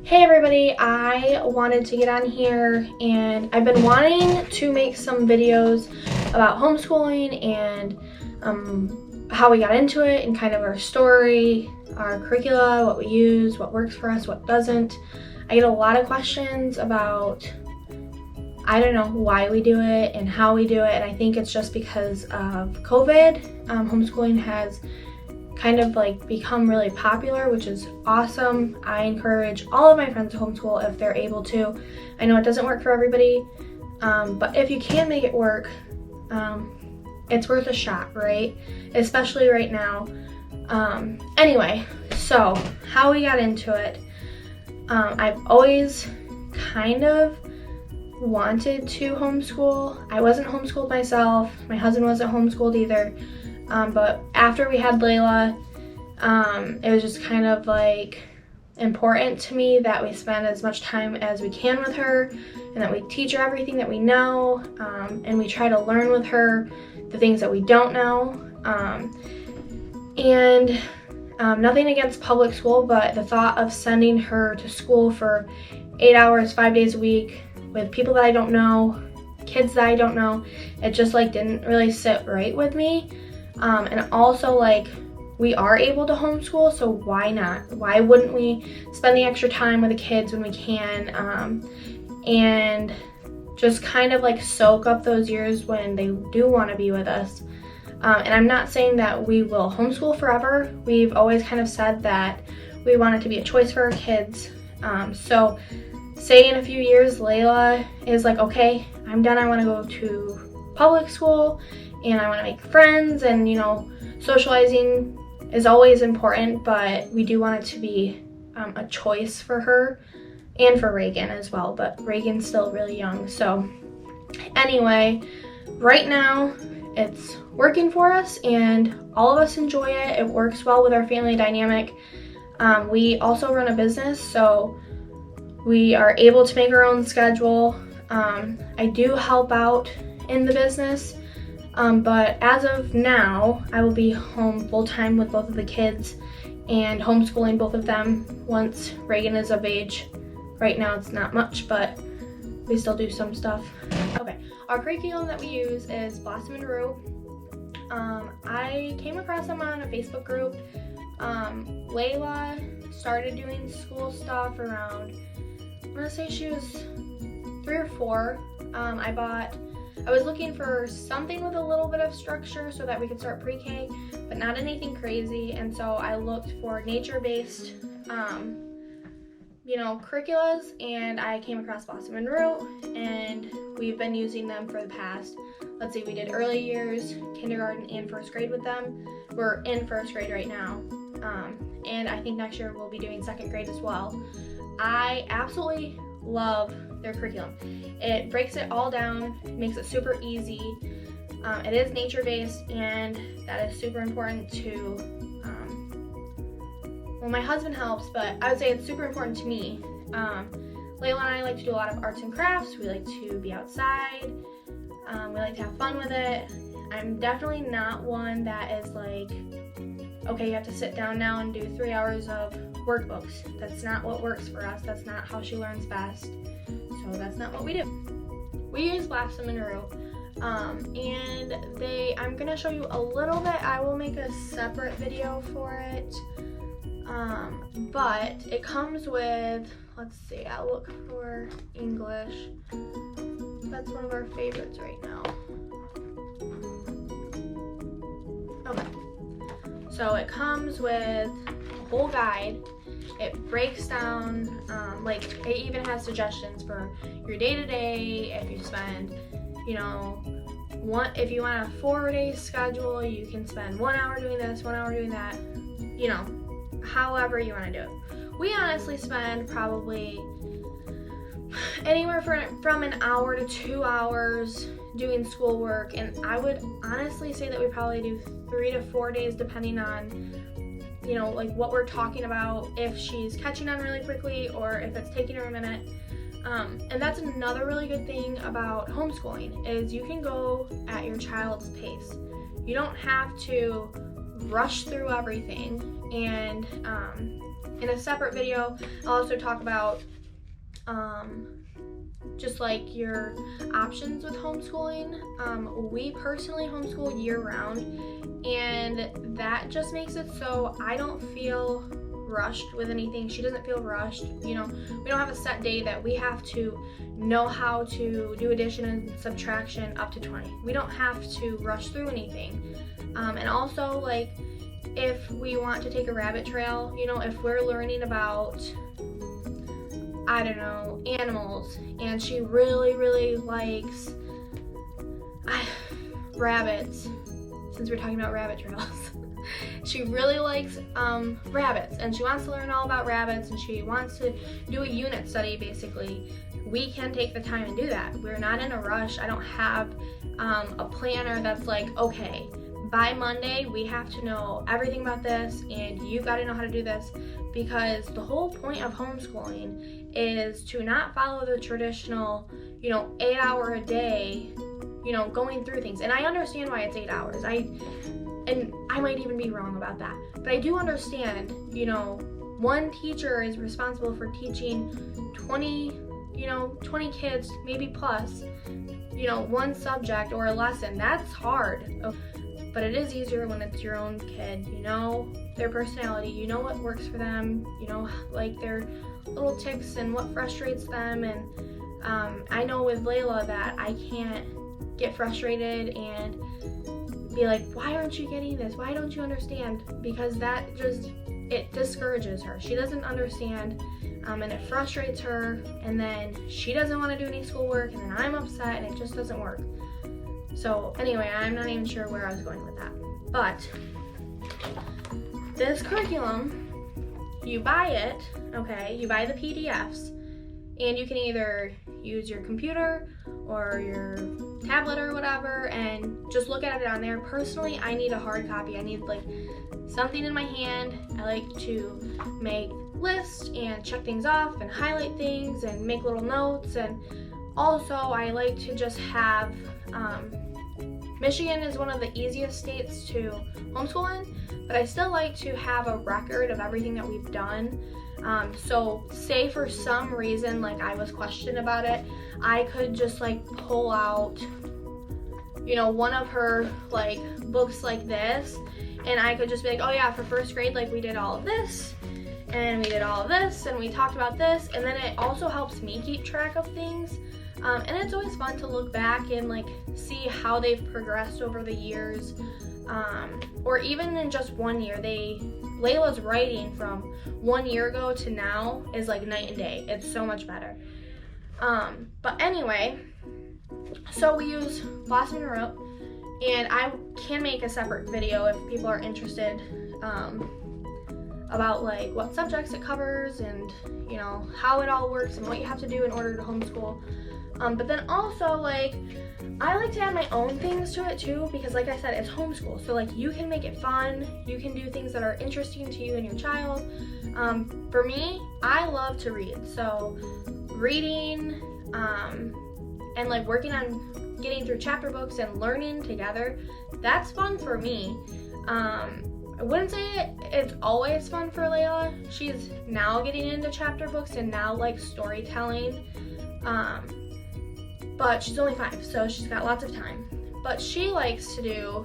Hey everybody, I wanted to get on here and I've been wanting to make some videos about homeschooling and how we got into it and kind of our story, our curricula, what we use, what works for us, what doesn't. I get a lot of questions about, I don't know, why we do it and how we do it, and I think it's just because of COVID. Homeschooling has kind of like become really popular, which is awesome. I encourage all of my friends to homeschool if they're able to. I know it doesn't work for everybody, but if you can make it work, it's worth a shot, right? Especially right now. Anyway, so how we got into it. I've always kind of wanted to homeschool. I wasn't homeschooled myself. My husband wasn't homeschooled either. But after we had Layla, it was just kind of like important to me that we spend as much time as we can with her and that we teach her everything that we know, and we try to learn with her the things that we don't know. Nothing against public school, but the thought of sending her to school for 8 hours, 5 days a week with people that I don't know, kids that I don't know, it just like didn't really sit right with me. And also, like, we are able to homeschool, so why not? Why wouldn't we spend the extra time with the kids when we can, and just kind of like soak up those years when they do want to be with us. And I'm not saying that we will homeschool forever. We've always kind of said that we want it to be a choice for our kids. So say in a few years Layla is like, okay, I'm done, I want to go to public school and I want to make friends, and socializing is always important, but we do want it to be a choice for her and for Reagan as well, but Reagan's still really young. So anyway, right now it's working for us and all of us enjoy it. It works well with our family dynamic. We also run a business, so we are able to make our own schedule. I do help out in the business. But as of now, I will be home full-time with both of the kids and homeschooling both of them once Reagan is of age. Right now it's not much, but we still do some stuff. Okay, our curriculum that we use is Blossom and Rue. I came across them on a Facebook group. Layla started doing school stuff around, I'm gonna say she was 3 or 4. I was looking for something with a little bit of structure so that we could start pre-K, but not anything crazy, and so I looked for nature-based, curriculas, and I came across Blossom and Rue, and we've been using them for the past, we did early years, kindergarten, and first grade with them. We're in first grade right now, and I think next year we'll be doing second grade as well. I absolutely love their curriculum. It breaks it all down, makes it super easy. It is nature-based, and that is super important to, my husband helps, but I would say it's super important to me. Layla and I like to do a lot of arts and crafts. We like to be outside. We like to have fun with it. I'm definitely not one that is like, okay, you have to sit down now and do 3 hours of workbooks. That's not what works for us. That's not how she learns best. So that's not what we do. We use Blossom and Rue. And I'm gonna show you a little bit. I will make a separate video for it. But it comes with, let's see, I'll look for English. That's one of our favorites right now. Okay. So it comes with a whole guide. It breaks down, it even has suggestions for your day-to-day. If you spend, if you want a 4-day schedule, you can spend 1 hour doing this, 1 hour doing that, however you want to do it. We honestly spend probably anywhere from an hour to 2 hours doing schoolwork, and I would honestly say that we probably do 3 to 4 days depending on what we're talking about, if she's catching on really quickly or if it's taking her a minute. And that's another really good thing about homeschooling, is you can go at your child's pace. You don't have to rush through everything, and In a separate video, I'll also talk about just like your options with homeschooling. We personally homeschool year-round, and that just makes it so I don't feel rushed with anything. She doesn't feel rushed. You know, we don't have a set day that we have to know how to do addition and subtraction up to 20. We don't have to rush through anything. And also, like, if we want to take a rabbit trail, you know, if we're learning about, I don't know, animals, and she really likes rabbits, since we're talking about rabbit trails. She really likes rabbits, and she wants to learn all about rabbits, and she wants to do a unit study, basically. We can take the time and do that. We're not in a rush. I don't have a planner that's like, okay, by Monday we have to know everything about this, and you got to know how to do this, because the whole point of homeschooling is to not follow the traditional, you know, 8 hour a day, you know, going through things. And I understand why it's 8 hours. And I might even be wrong about that, but I do understand, you know, one teacher is responsible for teaching 20 kids, maybe plus, you know, one subject or a lesson. That's hard, but it is easier when it's your own kid. You know their personality, you know what works for them, you know, like their little tics and what frustrates them. And I know with Layla that I can't get frustrated and be like, why aren't you getting this? Why don't you understand? Because that just, it discourages her. She doesn't understand, and it frustrates her, and then she doesn't want to do any schoolwork, and then I'm upset, and it just doesn't work. So anyway, I'm not even sure where I was going with that. But this curriculum, you buy it, okay? You buy the PDFs, and you can either use your computer or your tablet or whatever and just look at it on there. Personally, I need a hard copy. I need like something in my hand. I like to make lists and check things off and highlight things and make little notes. And also I like to just have, Michigan is one of the easiest states to homeschool in, but I still like to have a record of everything that we've done. So say for some reason, like I was questioned about it, I could just like pull out, you know, one of her like books like this, and I could just be like, oh yeah, for first grade, like we did all of this, and we did all of this, and we talked about this, and then it also helps me keep track of things. And it's always fun to look back and like see how they've progressed over the years, or even in just 1 year. Layla's writing from 1 year ago to now is like night and day. It's so much better. But anyway, so we use Blossom and Rope, and I can make a separate video if people are interested about like what subjects it covers and, you know, how it all works and what you have to do in order to homeschool. But then also, like, I like to add my own things to it too, because like I said, it's homeschool. So like you can make it fun, you can do things that are interesting to you and your child. For me, I love to read. So reading and like working on getting through chapter books and learning together, that's fun for me. I wouldn't say it's always fun for Layla. She's now getting into chapter books and now like storytelling. But she's only 5, so she's got lots of time. But she likes to do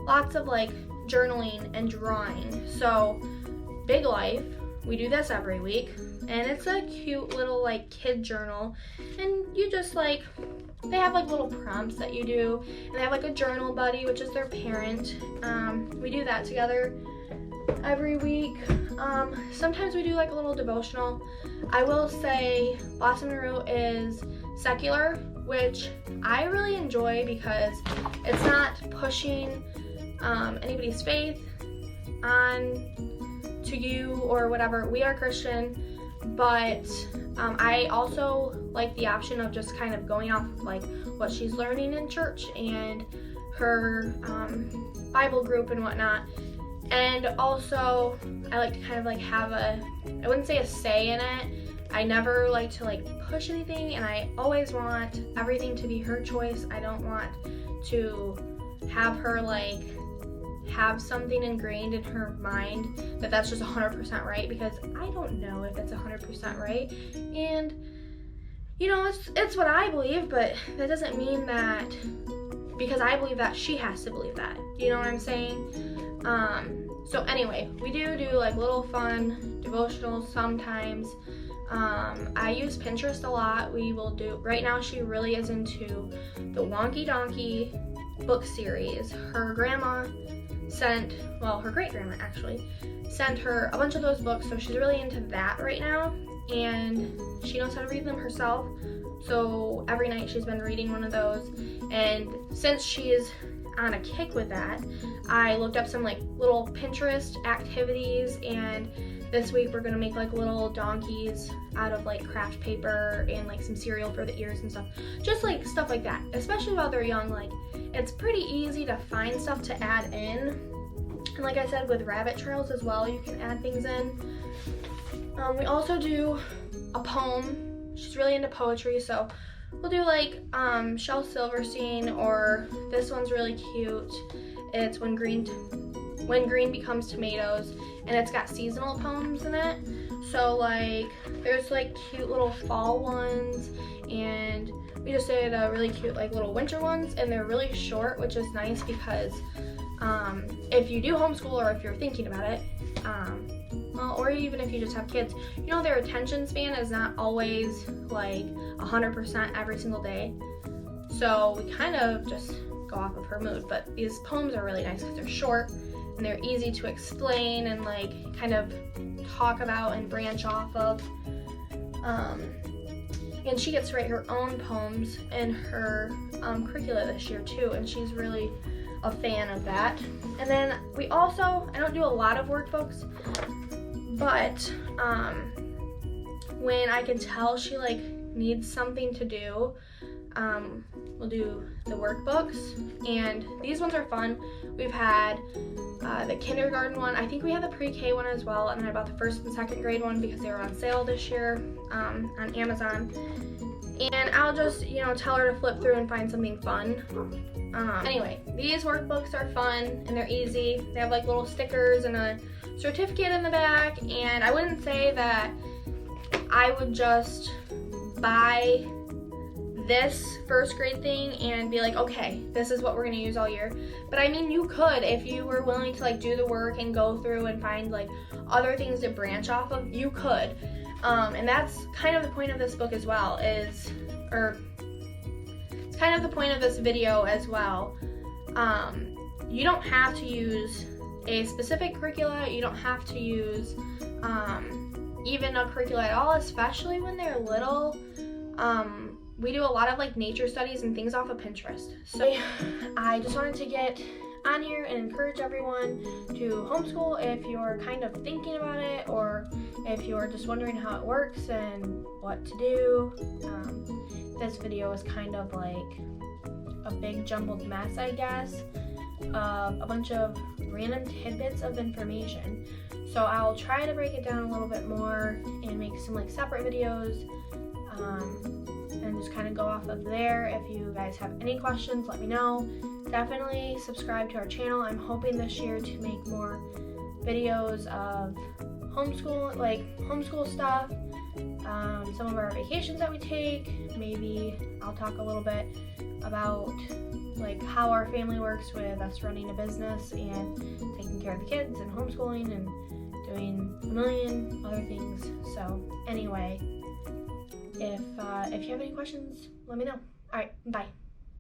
lots of like journaling and drawing. So Big Life, we do this every week, and it's a cute little like kid journal, and you just like, they have like little prompts that you do, and they have like a journal buddy, which is their parent. We do that together every week. Sometimes we do like a little devotional. I will say Blossom and Root is secular, which I really enjoy because it's not pushing anybody's faith on to you or whatever. We are Christian, but I also like the option of just kind of going off of like what she's learning in church and her Bible group and whatnot. And also, I like to kind of like have I wouldn't say a say in it. I never like to like push anything, and I always want everything to be her choice. I don't want to have her like have something ingrained in her mind that that's just 100% right, because I don't know if it's 100% right. And you know, it's what I believe, but that doesn't mean that because I believe that she has to believe that. You know what I'm saying? So anyway, we do like little fun devotionals sometimes. I use Pinterest a lot. We will do, right now she really is into the Wonky Donkey book series. Her grandma sent, well, her great grandma actually, sent her a bunch of those books, so she's really into that right now, and she knows how to read them herself. So every night she's been reading one of those, and since she is on a kick with that, I looked up some like little Pinterest activities, and this week we're gonna make like little donkeys out of like craft paper and like some cereal for the ears and stuff. Just like stuff like that, especially while they're young. Like, it's pretty easy to find stuff to add in. And like I said, with rabbit trails as well, you can add things in. We also do a poem. She's really into poetry, so we'll do like Shel Silverstein, or this one's really cute. It's When Green Becomes Tomatoes, and it's got seasonal poems in it. So like there's like cute little fall ones, and we just did really cute like little winter ones, and they're really short, which is nice because if you do homeschool, or if you're thinking about it, well, or even if you just have kids, you know, their attention span is not always like 100% every single day. So we kind of just go off of her mood. But these poems are really nice because they're short and they're easy to explain and like kind of talk about and branch off of. And she gets to write her own poems in her curricula this year too, and she's really a fan of that. And then we also, I don't do a lot of workbooks, but when I can tell she like needs something to do, we'll do the workbooks, and these ones are fun. We've had the kindergarten one, I think we had the pre-K one as well, and I bought the first and second grade one because they were on sale this year on Amazon. And I'll just, you know, tell her to flip through and find something fun. Anyway, these workbooks are fun and they're easy. They have like little stickers and a certificate in the back, and I wouldn't say that I would just buy this first grade thing and be like, okay, this is what we're gonna use all year. But I mean, you could, if you were willing to like do the work and go through and find like other things to branch off of, you could. And that's kind of the point of this book as well, it's kind of the point of this video as well. You don't have to use a specific curricula, you don't have to use even a curricula at all, especially when they're little. We do a lot of like nature studies and things off of Pinterest. So I just wanted to get on here and encourage everyone to homeschool if you're kind of thinking about it, or if you're just wondering how it works and what to do. This video is kind of like a big jumbled mess, I guess, of a bunch of random tidbits of information. So I'll try to break it down a little bit more and make some like separate videos, and just kind of go off of there. If you guys have any questions, let me know. Definitely subscribe to our channel. I'm hoping this year to make more videos of homeschool stuff, some of our vacations that we take. Maybe I'll talk a little bit about like how our family works with us running a business and taking care of the kids and homeschooling and doing a million other things. So anyway, if you have any questions, let me know. All right, bye.